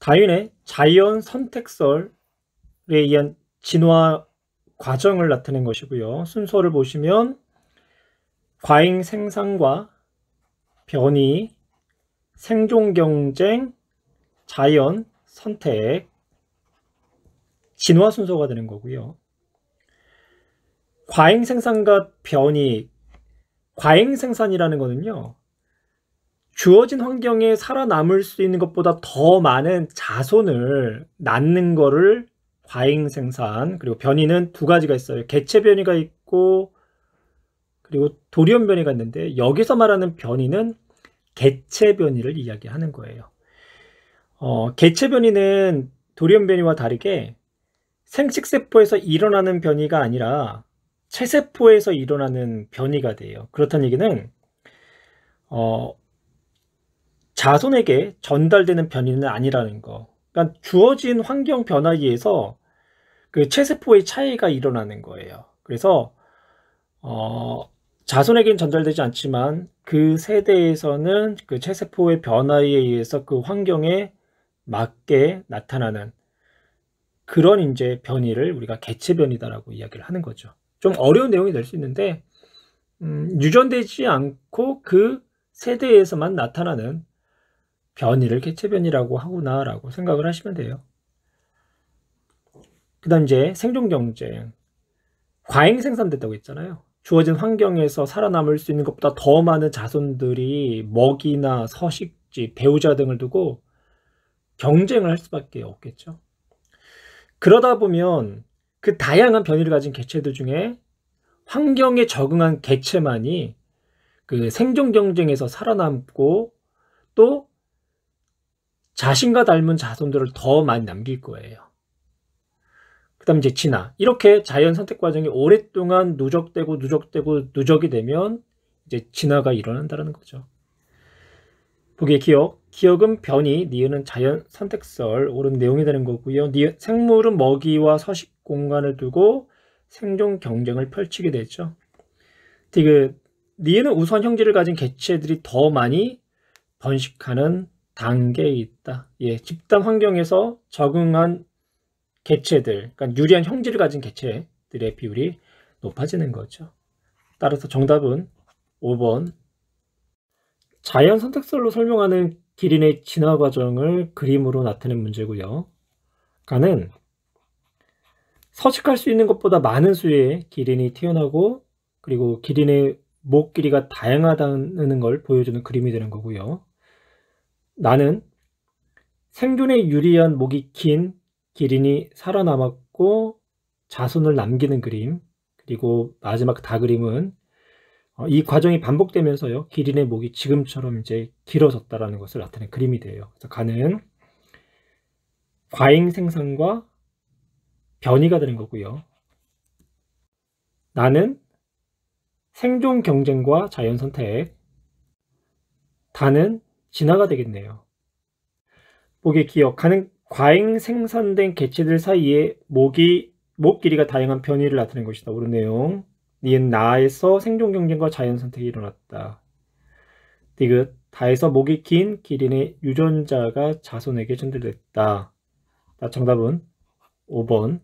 다윈의 자연 선택설에 의한 진화 과정을 나타낸 것이고요. 순서를 보시면 과잉 생산과 변이, 생존 경쟁, 자연 선택, 진화 순서가 되는 거고요. 과잉 생산과 변이, 과잉 생산이라는 거는요, 주어진 환경에 살아남을 수 있는 것보다 더 많은 자손을 낳는 거를 과잉 생산, 그리고 변이는 두 가지가 있어요. 개체 변이가 있고 그리고 돌연 변이가 있는데, 여기서 말하는 변이는 개체 변이를 이야기하는 거예요. 개체 변이는 돌연 변이와 다르게 생식세포에서 일어나는 변이가 아니라 체세포에서 일어나는 변이가 돼요. 그렇다는 얘기는 자손에게 전달되는 변이는 아니라는 거. 그러니까 주어진 환경 변화에 의해서 그 체세포의 차이가 일어나는 거예요. 그래서 자손에게는 전달되지 않지만 그 세대에서는 그 체세포의 변화에 의해서 그 환경에 맞게 나타나는 그런 이제 변이를 우리가 개체 변이다라고 이야기를 하는 거죠. 좀 어려운 내용이 될 수 있는데 유전되지 않고 그 세대에서만 나타나는 변이를 개체 변이라고 하구나라고 생각을 하시면 돼요. 그다음 이제 생존 경쟁, 과잉 생산됐다고 했잖아요. 주어진 환경에서 살아남을 수 있는 것보다 더 많은 자손들이 먹이나 서식지, 배우자 등을 두고 경쟁을 할 수밖에 없겠죠. 그러다 보면 그 다양한 변이를 가진 개체들 중에 환경에 적응한 개체만이 그 생존 경쟁에서 살아남고 또 자신과 닮은 자손들을 더 많이 남길 거예요. 그 다음에 이제 진화. 이렇게 자연 선택 과정이 오랫동안 누적되고 누적이 되면 이제 진화가 일어난다는 거죠. 보기에 기억은 변이, 니은은 자연 선택설, 옳은 내용이 되는 거고요. 생물은 먹이와 서식 공간을 두고 생존 경쟁을 펼치게 되죠. 니은은 우수한 형질을 가진 개체들이 더 많이 번식하는 단계에 있다. 예, 집단 환경에서 적응한 개체들, 그러니까 유리한 형질을 가진 개체들의 비율이 높아지는 거죠. 따라서 정답은 5번. 자연 선택설로 설명하는 기린의 진화 과정을 그림으로 나타낸 문제고요. 가는 서식할 수 있는 것보다 많은 수의 기린이 태어나고 그리고 기린의 목 길이가 다양하다는 걸 보여주는 그림이 되는 거고요. 나는 생존에 유리한 목이 긴 기린이 살아남았고 자손을 남기는 그림, 그리고 마지막 다 그림은 이 과정이 반복되면서요, 기린의 목이 지금처럼 이제 길어졌다라는 것을 나타낸 그림이 돼요. 그래서 가는 과잉 생산과 변이가 되는 거고요. 나는 생존 경쟁과 자연 선택, 다는 진화가 되겠네요. 보기에 가는 과잉 생산된 개체들 사이에 목 길이가 다양한 변이를 나타낸 것이다. 옳은 내용. 니은 나에서 생존 경쟁과 자연 선택이 일어났다. 디귿 다에서 목이 긴 기린의 유전자가 자손에게 전달됐다. 정답은 5번.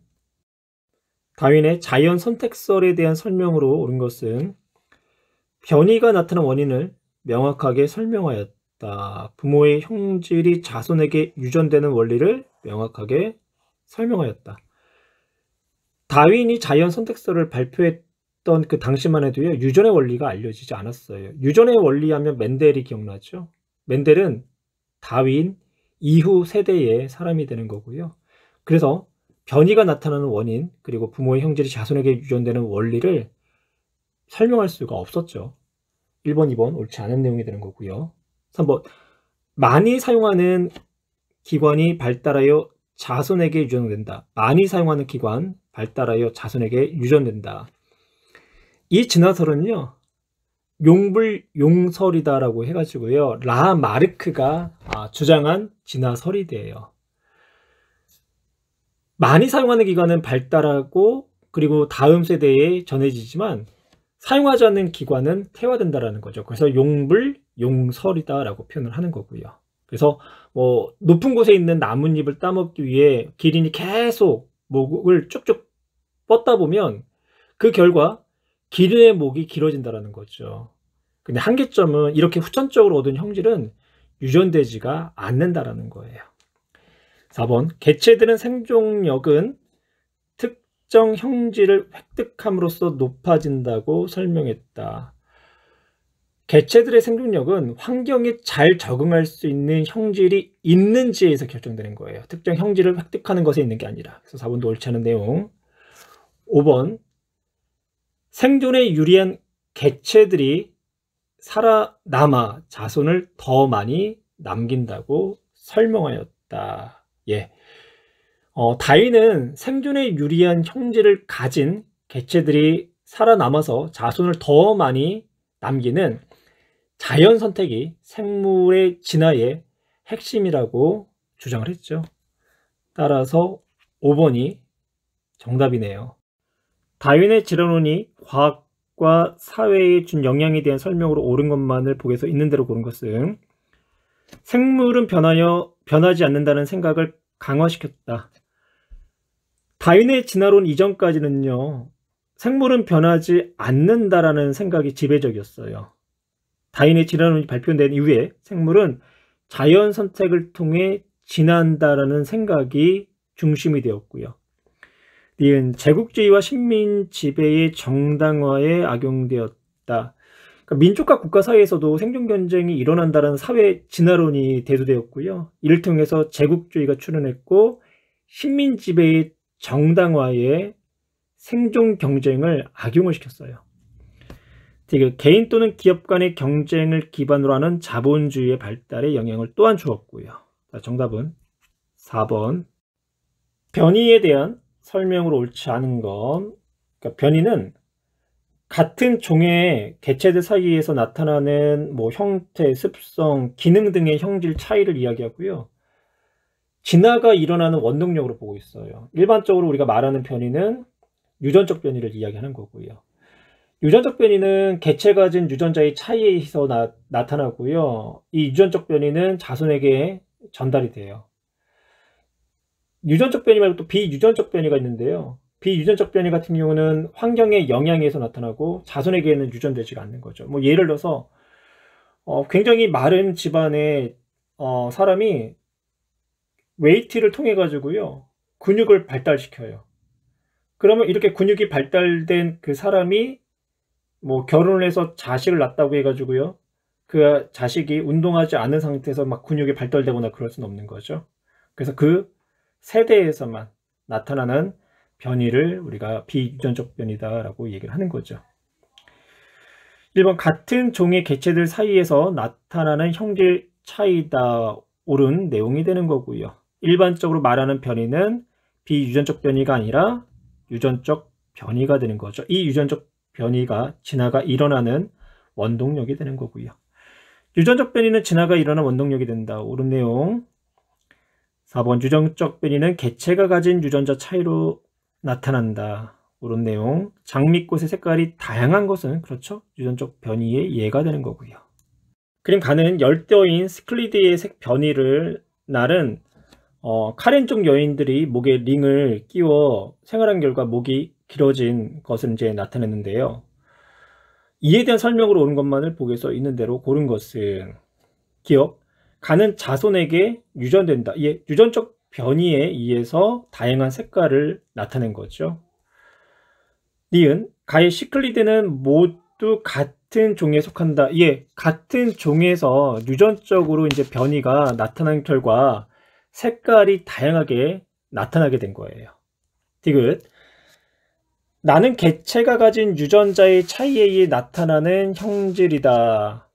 다윈의 자연 선택설에 대한 설명으로 옳은 것은 변이가 나타난 원인을 명확하게 설명하였다. 부모의 형질이 자손에게 유전되는 원리를 명확하게 설명하였다. 다윈이 자연 선택설을 발표했던 그 당시만 해도요, 유전의 원리가 알려지지 않았어요. 유전의 원리 하면 멘델이 기억나죠? 멘델은 다윈 이후 세대의 사람이 되는 거고요. 그래서 변이가 나타나는 원인, 그리고 부모의 형질이 자손에게 유전되는 원리를 설명할 수가 없었죠. 1번, 2번 옳지 않은 내용이 되는 거고요. 3번 많이 사용하는 기관이 발달하여 자손에게 유전된다. 많이 사용하는 기관 발달하여 자손에게 유전된다. 이 진화설은요, 용불용설이다라고 해가지고요, 라마르크가 주장한 진화설이 돼요. 많이 사용하는 기관은 발달하고 그리고 다음 세대에 전해지지만 사용하지 않는 기관은 퇴화된다라는 거죠. 그래서 용불용설이다라고 표현을 하는 거고요. 그래서 높은 곳에 있는 나뭇잎을 따먹기 위해 기린이 계속 목을 쭉쭉 뻗다 보면 그 결과 기린의 목이 길어진다라는 거죠. 근데 한계점은 이렇게 후천적으로 얻은 형질은 유전되지가 않는다라는 거예요. 4번 개체들은 생존력은 특정 형질을 획득함으로써 높아진다고 설명했다. 개체들의 생존력은 환경에 잘 적응할 수 있는 형질이 있는지에서 결정되는 거예요. 특정 형질을 획득하는 것에 있는 게 아니라. 그래서 4번도 옳지 않은 내용. 5번 생존에 유리한 개체들이 살아남아 자손을 더 많이 남긴다고 설명하였다. 예. 다윈은 생존에 유리한 형질을 가진 개체들이 살아남아서 자손을 더 많이 남기는 자연 선택이 생물의 진화의 핵심이라고 주장을 했죠. 따라서 5번이 정답이네요. 다윈의 진화론이 과학과 사회에 준 영향에 대한 설명으로 옳은 것만을 보고서 있는 대로 고른 것은 생물은 변하지 않는다는 생각을 강화시켰다. 다윈의 진화론 이전까지는요, 생물은 변하지 않는다라는 생각이 지배적이었어요. 다윈의 진화론이 발표된 이후에 생물은 자연 선택을 통해 진화한다라는 생각이 중심이 되었고요. 니은 제국주의와 식민 지배의 정당화에 악용되었다. 그러니까 민족과 국가 사이에서도 생존 경쟁이 일어난다는 사회 진화론이 대두되었고요. 이를 통해서 제국주의가 출현했고 식민 지배의 정당화에 생존 경쟁을 악용을 시켰어요. 개인 또는 기업 간의 경쟁을 기반으로 하는 자본주의의 발달에 영향을 또한 주었고요. 정답은 4번. 변이에 대한 설명으로 옳지 않은 건, 그러니까 변이는 같은 종의 개체들 사이에서 나타나는 형태, 습성, 기능 등의 형질 차이를 이야기하고요. 진화가 일어나는 원동력으로 보고 있어요. 일반적으로 우리가 말하는 변이는 유전적 변이를 이야기하는 거고요. 유전적 변이는 개체가 가진 유전자의 차이에서 나타나고요. 이 유전적 변이는 자손에게 전달이 돼요. 유전적 변이 말고 또 비유전적 변이가 있는데요. 비유전적 변이 같은 경우는 환경의 영향에서 나타나고 자손에게는 유전되지가 않는 거죠. 예를 들어서 굉장히 마른 집안의 사람이 웨이트를 통해 가지고요 근육을 발달시켜요. 그러면 이렇게 근육이 발달된 그 사람이 결혼을 해서 자식을 낳았다고 해가지고요 그 자식이 운동하지 않은 상태에서 막 근육이 발달되거나 그럴 수는 없는 거죠. 그래서 그 세대에서만 나타나는 변이를 우리가 비유전적 변이다라고 얘기를 하는 거죠. 1번 같은 종의 개체들 사이에서 나타나는 형질 차이다. 옳은 내용이 되는 거고요. 일반적으로 말하는 변이는 비유전적 변이가 아니라 유전적 변이가 되는 거죠. 이 유전적 변이가 진화가 일어나는 원동력이 되는 거고요. 유전적 변이는 진화가 일어나는 원동력이 된다. 옳은 내용. 4번 유전적 변이는 개체가 가진 유전자 차이로 나타난다. 옳은 내용. 장미꽃의 색깔이 다양한 것은 그렇죠. 유전적 변이의 예가 되는 거고요. 그림 가는 열대어인 스클리드의 색 변이를 날은 카렌족 여인들이 목에 링을 끼워 생활한 결과 목이 길어진 것을 이제 나타냈는데요. 이에 대한 설명으로 옳은 것만을 보고서 있는 대로 고른 것은 기억, 가는 자손에게 유전된다. 이 유전적 변이에 의해서 다양한 색깔을 나타낸 거죠. 니은, 가의 시클리드는 모두 같은 종에 속한다. 예, 같은 종에서 유전적으로 이제 변이가 나타난 결과 색깔이 다양하게 나타나게 된 거예요. 디귿, 나는 개체가 가진 유전자의 차이에 의해 나타나는 형질이다.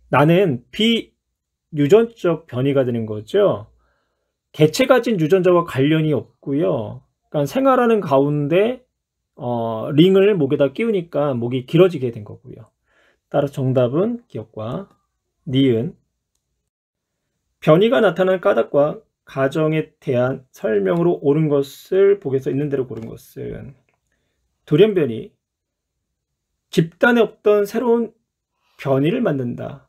나는 비유전적 변이가 되는 거죠. 개체 가진 유전자와 관련이 없고요. 그러니까 생활하는 가운데 링을 목에다 끼우니까 목이 길어지게 된 거고요. 따라서 정답은 기억과 니은. 변이가 나타난 까닭과 가정에 대한 설명으로 옳은 것을 보고서 있는 대로 고른 것은 돌연변이, 집단에 없던 새로운 변이를 만든다.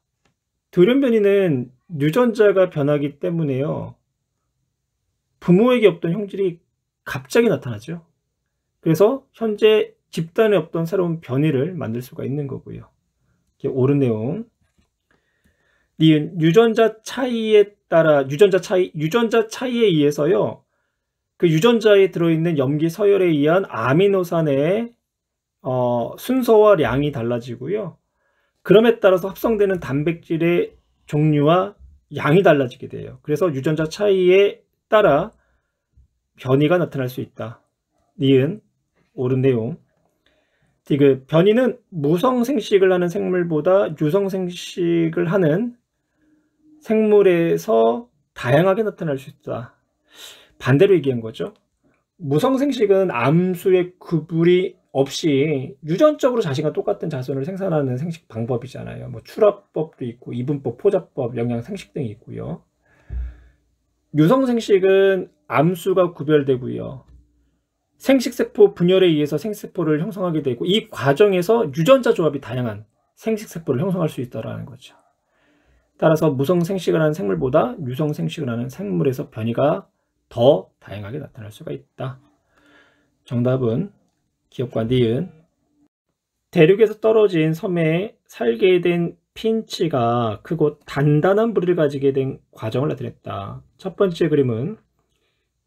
돌연변이는 유전자가 변하기 때문에요. 부모에게 없던 형질이 갑자기 나타나죠. 그래서 현재 집단에 없던 새로운 변이를 만들 수가 있는 거고요. 옳은 내용. 니은 유전자 차이에 따라 유전자 차이에 의해서요. 그 유전자에 들어있는 염기 서열에 의한 아미노산의 순서와 량이 달라지고요. 그럼에 따라서 합성되는 단백질의 종류와 양이 달라지게 돼요. 그래서 유전자 차이에 따라 변이가 나타날 수 있다. 니은 옳은 내용. 디귿 변이는 무성생식을 하는 생물보다 유성생식을 하는 생물에서 다양하게 나타날 수 있다. 반대로 얘기한 거죠. 무성생식은 암수의 구분이 없이 유전적으로 자신과 똑같은 자손을 생산하는 생식 방법이잖아요. 뭐 출합법도 있고 이분법, 포자법, 영양 생식 등이 있고요. 유성생식은 암수가 구별되고요. 생식세포 분열에 의해서 생식세포를 형성하게 되고 이 과정에서 유전자 조합이 다양한 생식세포를 형성할 수 있다는 거죠. 따라서 무성생식을 하는 생물보다 유성생식을 하는 생물에서 변이가 더 다양하게 나타날 수가 있다. 정답은 기역과 니은. 대륙에서 떨어진 섬에 살게 된 핀치가 크고 단단한 부리를 가지게 된 과정을 나타냈다. 첫 번째 그림은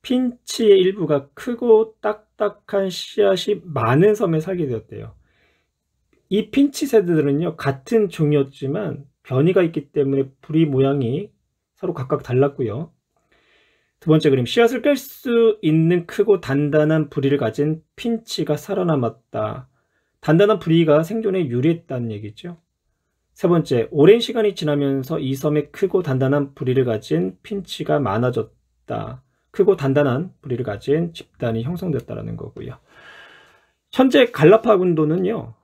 핀치의 일부가 크고 딱딱한 씨앗이 많은 섬에 살게 되었대요. 이 핀치 새들은요, 같은 종이었지만 변이가 있기 때문에 부리 모양이 서로 각각 달랐고요. 두 번째 그림, 씨앗을 깰 수 있는 크고 단단한 부리를 가진 핀치가 살아남았다. 단단한 부리가 생존에 유리했다는 얘기죠. 세 번째, 오랜 시간이 지나면서 이 섬에 크고 단단한 부리를 가진 핀치가 많아졌다. 크고 단단한 부리를 가진 집단이 형성됐다는 거고요. 현재 갈라파고스는요,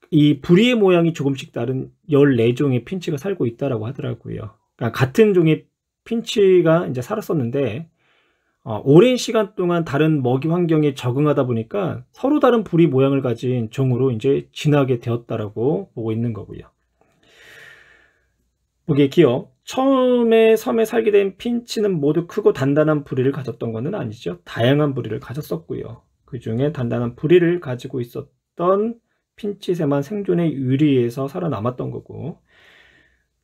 이 부리의 모양이 조금씩 다른 14종의 핀치가 살고 있다고 하더라고요. 그러니까 같은 종의 핀치가 이제 살았었는데 오랜 시간 동안 다른 먹이 환경에 적응하다 보니까 서로 다른 부리 모양을 가진 종으로 이제 진화하게 되었다라고 보고 있는 거고요. 보기에 기억. 처음에 섬에 살게 된 핀치는 모두 크고 단단한 부리를 가졌던 것은 아니죠. 다양한 부리를 가졌었고요. 그 중에 단단한 부리를 가지고 있었던 핀치새만 생존에 유리해서 살아남았던 거고.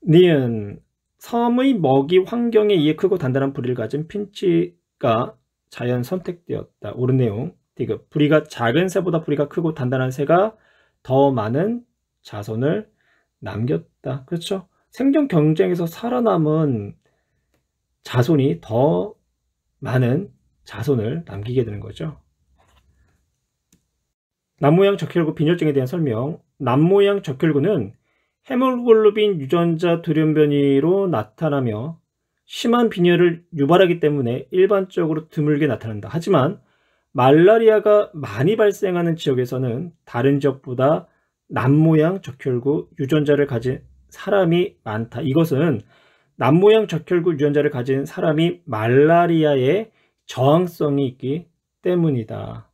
니은 섬의 먹이 환경에 의해 크고 단단한 부리를 가진 핀치가 자연 선택되었다. 옳은 내용. 디귿 부리가 작은 새보다 부리가 크고 단단한 새가 더 많은 자손을 남겼다. 그렇죠? 생존 경쟁에서 살아남은 자손이 더 많은 자손을 남기게 되는 거죠. 남모양 적혈구 빈혈증에 대한 설명. 남모양 적혈구는 헤모글로빈 유전자 돌연변이로 나타나며 심한 빈혈을 유발하기 때문에 일반적으로 드물게 나타난다. 하지만 말라리아가 많이 발생하는 지역에서는 다른 지역보다 남모양 적혈구 유전자를 가진 사람이 많다. 이것은 남모양 적혈구 유전자를 가진 사람이 말라리아에 저항성이 있기 때문이다.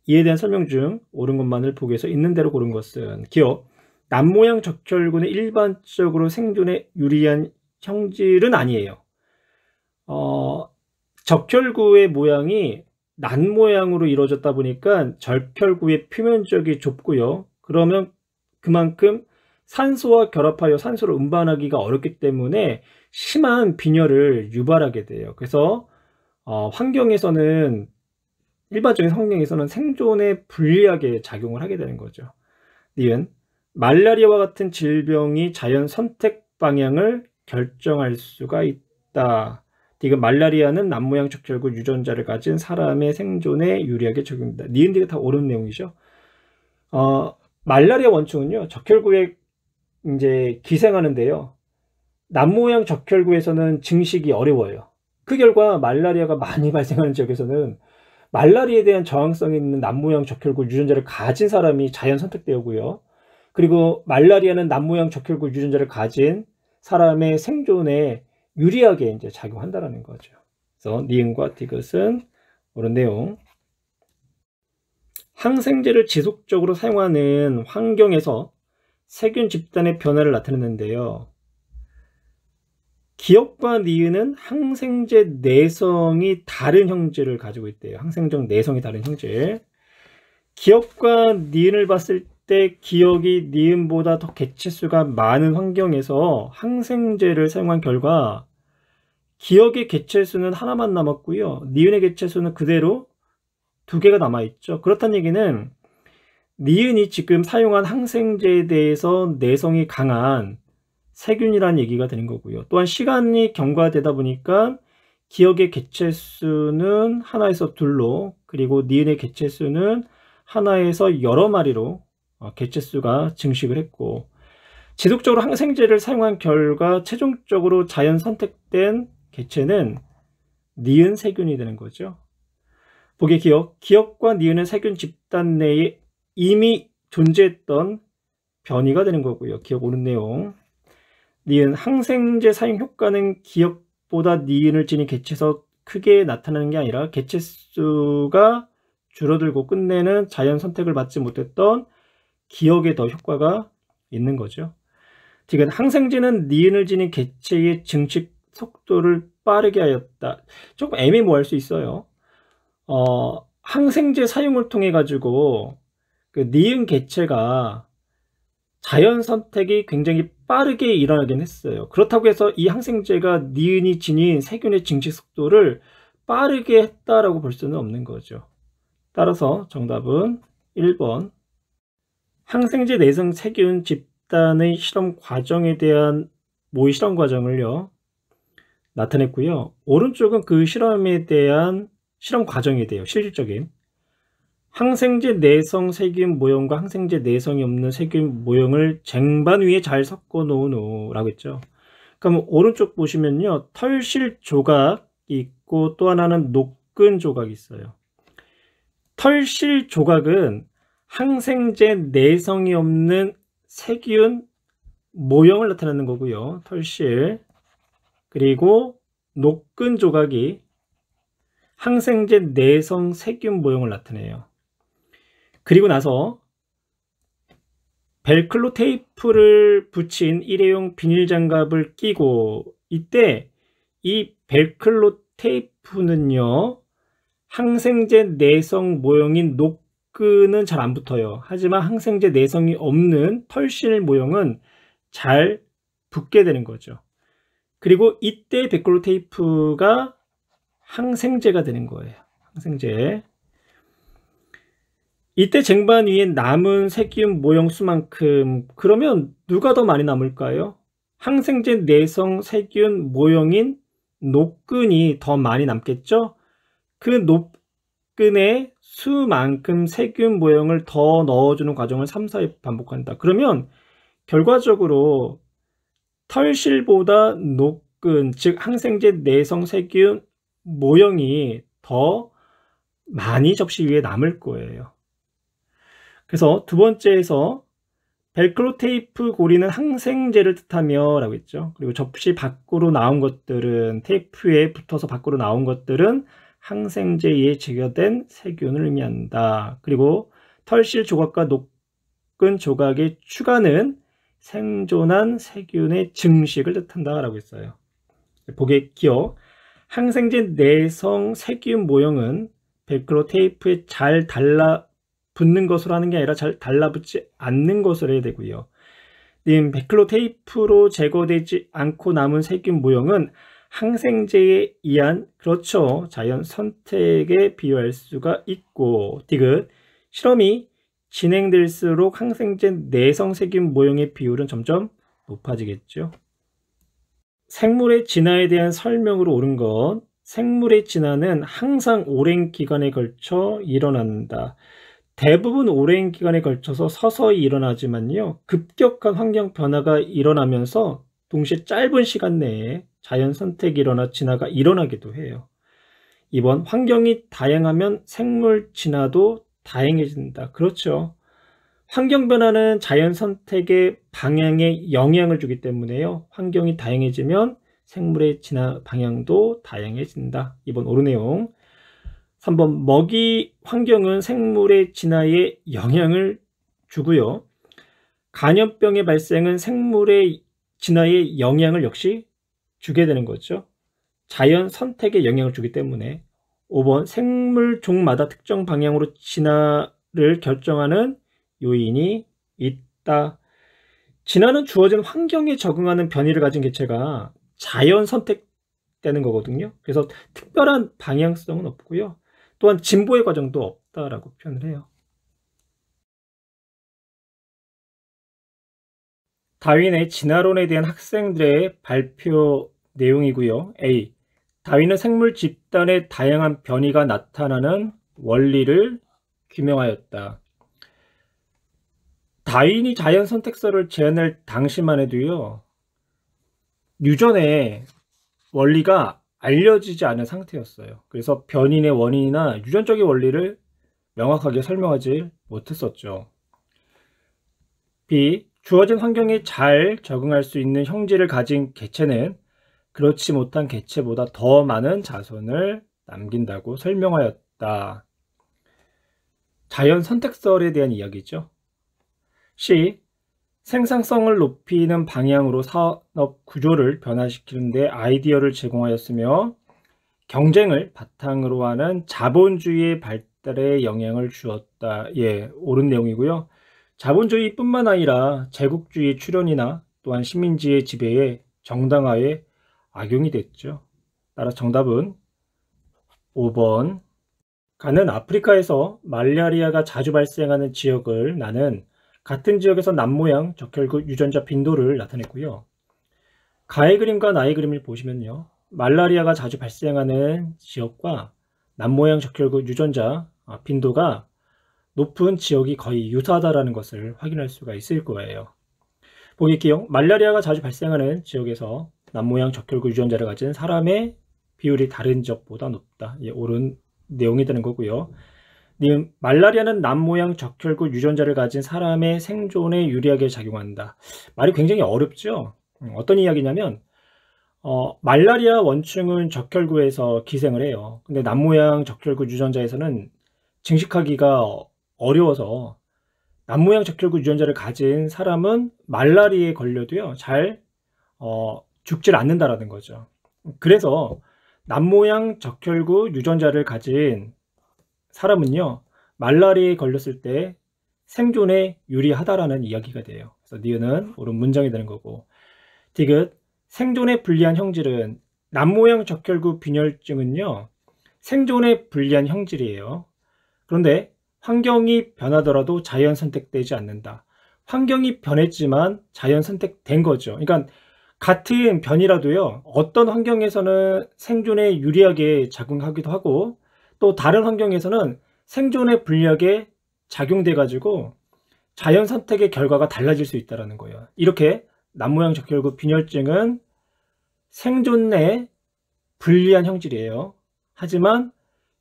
이에 대한 설명 중 옳은 것만을 보기에서 있는 대로 고른 것은 기억. 남모양 적혈구는 일반적으로 생존에 유리한 형질은 아니에요. 적혈구의 모양이 난 모양으로 이루어졌다 보니까 적혈구의 표면적이 좁고요. 그러면 그만큼 산소와 결합하여 산소를 운반하기가 어렵기 때문에 심한 빈혈을 유발하게 돼요. 그래서 환경에서는 일반적인 환경에서는 생존에 불리하게 작용을 하게 되는 거죠. 니은 말라리아와 같은 질병이 자연 선택 방향을 결정할 수가 있다. 디귿 말라리아는 남모양 적혈구 유전자를 가진 사람의 생존에 유리하게 적용된다. 니은 디귿 다 옳은 내용이죠. 말라리아 원충은요, 적혈구에 이제 기생하는데요. 남모양 적혈구에서는 증식이 어려워요. 그 결과 말라리아가 많이 발생하는 지역에서는 말라리아에 대한 저항성이 있는 남모양 적혈구 유전자를 가진 사람이 자연 선택되고요. 그리고 말라리아는 남모양 적혈구 유전자를 가진 사람의 생존에 유리하게 이제 작용한다라는 거죠. 그래서 니은과 디귿은 옳은 내용. 항생제를 지속적으로 사용하는 환경에서 세균 집단의 변화를 나타내는데요. 기억과 니은은 항생제 내성이 다른 형질을 가지고 있대요. 항생적 내성이 다른 형질. 기억과 니은을 봤을 때 기억이 니은보다 더 개체수가 많은 환경에서 항생제를 사용한 결과 기억의 개체수는 하나만 남았고요. 니은의 개체수는 그대로 2개가 남아있죠. 그렇다는 얘기는 니은이 지금 사용한 항생제에 대해서 내성이 강한 세균이라는 얘기가 되는 거고요. 또한 시간이 경과되다 보니까 기억의 개체수는 하나에서 2로, 그리고 니은의 개체수는 하나에서 여러 마리로 개체수가 증식을 했고, 지속적으로 항생제를 사용한 결과 최종적으로 자연 선택된 개체는 니은 세균이 되는 거죠. 보기 기억과 니은은 세균 집단 내에 이미 존재했던 변이가 되는 거고요. 기억 오른 내용. 니은 항생제 사용 효과는 기억보다 니은을 지닌 개체에서 크게 나타나는 게 아니라 개체수가 줄어들고 끝내는 자연 선택을 받지 못했던 기억에 더 효과가 있는 거죠. 지금 항생제는 니은을 지닌 개체의 증식 속도를 빠르게 하였다. 조금 애매모호할 수 있어요. 항생제 사용을 통해 가지고 그 니은 개체가 자연 선택이 굉장히 빠르게 일어나긴 했어요. 그렇다고 해서 이 항생제가 니은이 지닌 세균의 증식 속도를 빠르게 했다라고 볼 수는 없는 거죠. 따라서 정답은 1번. 항생제 내성 세균 집단의 실험 과정에 대한 모의 실험 과정을요 나타냈고요. 오른쪽은 그 실험에 대한 실험 과정에 대해요. 실질적인 항생제 내성 세균 모형과 항생제 내성이 없는 세균 모형을 쟁반 위에 잘 섞어 놓은 후라고 했죠. 그럼 오른쪽 보시면요, 털실 조각이 있고 또 하나는 녹근 조각이 있어요. 털실 조각은 항생제 내성이 없는 세균 모형을 나타내는 거고요. 털실. 그리고 녹근 조각이 항생제 내성 세균 모형을 나타내요. 그리고 나서 벨클로 테이프를 붙인 일회용 비닐 장갑을 끼고, 이때 이 벨클로 테이프는요 항생제 내성 모형인 녹근은 잘 안 붙어요. 하지만 항생제 내성이 없는 털실 모형은 잘 붙게 되는 거죠. 그리고 이때 벨크로 테이프가 항생제가 되는 거예요. 항생제. 이때 쟁반 위에 남은 세균 모형 수만큼, 그러면 누가 더 많이 남을까요? 항생제 내성 세균 모형인 녹근이 더 많이 남겠죠? 그 녹근의 수만큼 세균 모형을 더 넣어주는 과정을 3, 4회 반복한다. 그러면 결과적으로 털실보다 녹근, 즉 항생제 내성 세균 모형이 더 많이 접시 위에 남을 거예요. 그래서 두 번째에서 벨크로 테이프 고리는 항생제를 뜻하며 라고 했죠. 그리고 접시 밖으로 나온 것들은, 테이프에 붙어서 밖으로 나온 것들은 항생제에 제거된 세균을 의미한다. 그리고 털실 조각과 녹근 조각의 추가는 생존한 세균의 증식을 뜻한다 라고 했어요. 보기 기억. 항생제 내성 세균 모형은 벨크로 테이프에 잘 달라붙는 것으로 하는 게 아니라 잘 달라붙지 않는 것으로 해야 되고요. 벨크로 테이프로 제거되지 않고 남은 세균 모형은 항생제에 의한, 그렇죠, 자연 선택에 비유할 수가 있고, 디귿. 실험이 진행될수록 항생제 내성 세균 모형의 비율은 점점 높아지겠죠. 생물의 진화에 대한 설명으로 옳은 것. 생물의 진화는 항상 오랜 기간에 걸쳐 일어난다. 대부분 오랜 기간에 걸쳐서 서서히 일어나지만요, 급격한 환경 변화가 일어나면서 동시에 짧은 시간 내에 자연 선택이 일어나 진화가 일어나기도 해요. 2번, 환경이 다양하면 생물 진화도 다양해진다. 그렇죠. 환경 변화는 자연 선택의 방향에 영향을 주기 때문에요. 환경이 다양해지면 생물의 진화 방향도 다양해진다. 2번 옳은 내용. 3번, 먹이 환경은 생물의 진화에 영향을 주고요. 감염병의 발생은 생물의 진화에 영향을 역시 주게 되는 거죠. 자연 선택에 영향을 주기 때문에. 5번 생물 종마다 특정 방향으로 진화를 결정하는 요인이 있다. 진화는 주어진 환경에 적응하는 변이를 가진 개체가 자연 선택되는 거거든요. 그래서 특별한 방향성은 없고요. 또한 진보의 과정도 없다라고 표현을 해요. 다윈의 진화론에 대한 학생들의 발표 내용이고요. A. 다윈은 생물 집단의 다양한 변이가 나타나는 원리를 규명하였다. 다윈이 자연 선택설을 제안할 당시만 해도요, 유전의 원리가 알려지지 않은 상태였어요. 그래서 변인의 원인이나 유전적인 원리를 명확하게 설명하지 못했었죠. B. 주어진 환경에 잘 적응할 수 있는 형질을 가진 개체는 그렇지 못한 개체보다 더 많은 자손을 남긴다고 설명하였다. 자연 선택설에 대한 이야기죠. C. 생산성을 높이는 방향으로 산업 구조를 변화시키는 데 아이디어를 제공하였으며 경쟁을 바탕으로 하는 자본주의의 발달에 영향을 주었다. 예, 옳은 내용이고요. 자본주의뿐만 아니라 제국주의 출현이나 또한 식민지의 지배에 정당화에 악용이 됐죠. 따라 정답은 5번. 가는 아프리카에서 말라리아가 자주 발생하는 지역을 나는 같은 지역에서 남모양 적혈구 유전자 빈도를 나타냈고요. 가의 그림과 나의 그림을 보시면요. 말라리아가 자주 발생하는 지역과 남모양 적혈구 유전자 빈도가 높은 지역이 거의 유사하다는 것을 확인할 수가 있을 거예요. 보기기용 말라리아가 자주 발생하는 지역에서 남모양 적혈구 유전자를 가진 사람의 비율이 다른 지역보다 높다. 예, 옳은 내용이 되는 거고요. 말라리아는 남모양 적혈구 유전자를 가진 사람의 생존에 유리하게 작용한다. 말이 굉장히 어렵죠. 어떤 이야기냐면 말라리아 원충은 적혈구에서 기생을 해요. 근데 남모양 적혈구 유전자에서는 증식하기가 어려워서 남모양 적혈구 유전자를 가진 사람은 말라리아에 걸려도요 잘 죽질 않는다라는 거죠. 그래서 남모양 적혈구 유전자를 가진 사람은요 말라리아에 걸렸을 때 생존에 유리하다라는 이야기가 돼요. 그래서 니은은 옳은 문장이 되는 거고, 디귿 생존에 불리한 형질은 남모양 적혈구 빈혈증은요 생존에 불리한 형질이에요. 그런데 환경이 변하더라도 자연 선택되지 않는다. 환경이 변했지만 자연 선택된 거죠. 그러니까 같은 변이라도요 어떤 환경에서는 생존에 유리하게 작용하기도 하고 또 다른 환경에서는 생존에 불리하게 작용돼 가지고 자연 선택의 결과가 달라질 수 있다는 거예요. 이렇게 남모양 적혈구 빈혈증은 생존에 불리한 형질이에요. 하지만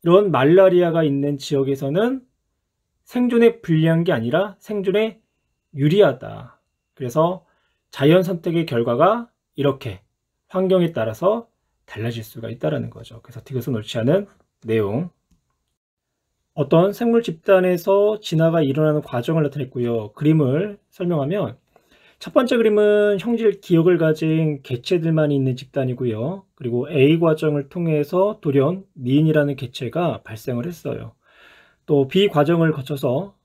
이런 말라리아가 있는 지역에서는 생존에 불리한 게 아니라 생존에 유리하다. 그래서 자연 선택의 결과가 이렇게 환경에 따라서 달라질 수가 있다는 거죠. 그래서 디귿은 옳지 않은 내용. 어떤 생물 집단에서 진화가 일어나는 과정을 나타냈고요. 그림을 설명하면 첫 번째 그림은 형질 기억을 가진 개체들만 있는 집단이고요. 그리고 A 과정을 통해서 돌연 니은이라는 개체가 발생을 했어요. 또 B 과정을 거쳐서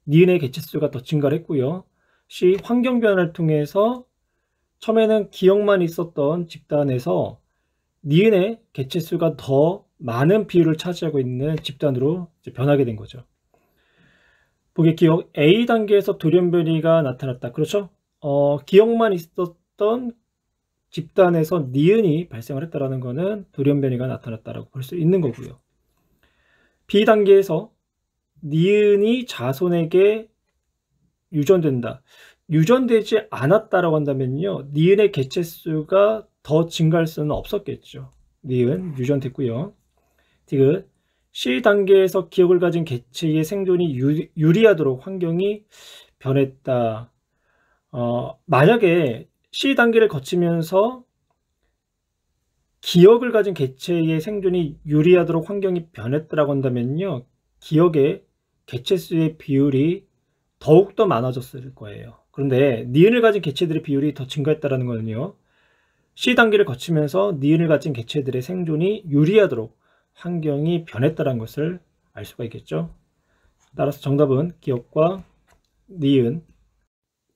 니은의 개체수가 더 증가를 했고요. C 환경 변화를 통해서 처음에는 기억만 있었던 집단에서 니은의 개체수가 더 많은 비율을 차지하고 있는 집단으로 변하게 된 거죠. 보기 기억 A 단계에서 돌연변이가 나타났다. 그렇죠? 기억만 있었던 집단에서 니은이 발생을 했다라는 것은 돌연변이가 나타났다라고 볼 수 있는 거고요. B 단계에서 니은이 자손에게 유전된다. 유전되지 않았다라고 한다면요. 니은의 개체수가 더 증가할 수는 없었겠죠. 니은 유전됐고요. 디귿 C 단계에서 기억을 가진 개체의 생존이 유리하도록 환경이 변했다. 만약에 C 단계를 거치면서 기억을 가진 개체의 생존이 유리하도록 환경이 변했다고 한다면요. 기억의 개체수의 비율이 더욱더 많아졌을 거예요. 그런데 니은을 가진 개체들의 비율이 더 증가했다는 거는요. C 단계를 거치면서 니은을 가진 개체들의 생존이 유리하도록 환경이 변했다는 것을 알 수가 있겠죠. 따라서 정답은 기역과 니은,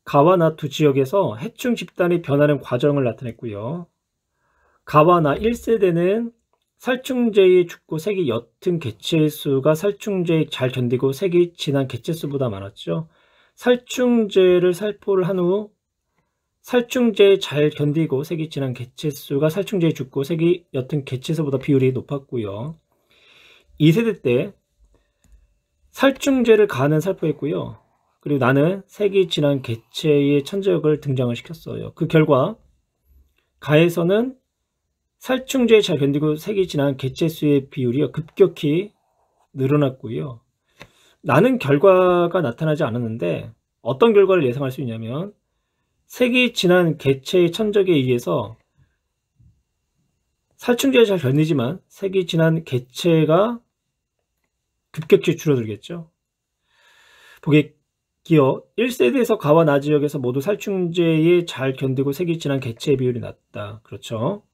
가와 나 두 지역에서 해충 집단이 변하는 과정을 나타냈고요. 가와 나 1세대는 살충제에 죽고 색이 옅은 개체의 수가 살충제에 잘 견디고 색이 진한 개체 수보다 많았죠. 살충제를 살포를 한 후 살충제에 잘 견디고 색이 진한 개체 수가 살충제에 죽고 색이 옅은 개체 수보다 비율이 높았고요. 2세대 때 살충제를 가하는 살포했고요. 그리고 나는 색이 진한 개체의 천적을 등장을 시켰어요. 그 결과 가에서는 살충제에 잘 견디고 색이 진한 개체 수의 비율이 급격히 늘어났고요. 나는 결과가 나타나지 않았는데 어떤 결과를 예상할 수 있냐면 색이 진한 개체의 천적에 의해서 살충제에 잘 견디지만 색이 진한 개체가 급격히 줄어들겠죠. 보기 기어 1세대에서 가와 나 지역에서 모두 살충제에 잘 견디고 색이 진한 개체의 비율이 낮다. 그렇죠.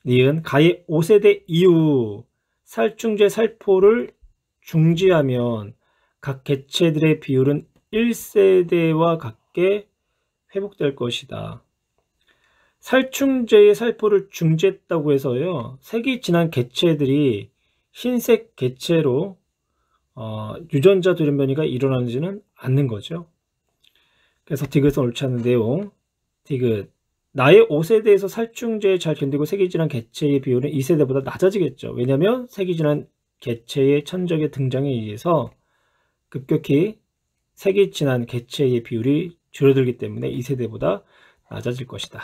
니은 가의 5세대 이후 살충제 살포를 중지하면 각 개체들의 비율은 1세대와 같게 회복될 것이다. 살충제의 살포를 중지했다고 해서요. 색이 진한 개체들이 흰색 개체로 유전자 돌연변이가 일어나지는 않는 거죠. 그래서 디귿은 옳지 않은 내용. 디귿 나의 5세대에서 살충제에 잘 견디고 색이 진한 개체의 비율은 2세대보다 낮아지겠죠. 왜냐하면 색이 진한 개체의 천적의 등장에 의해서 급격히 색이 진한 개체의 비율이 줄어들기 때문에 2세대보다 낮아질 것이다.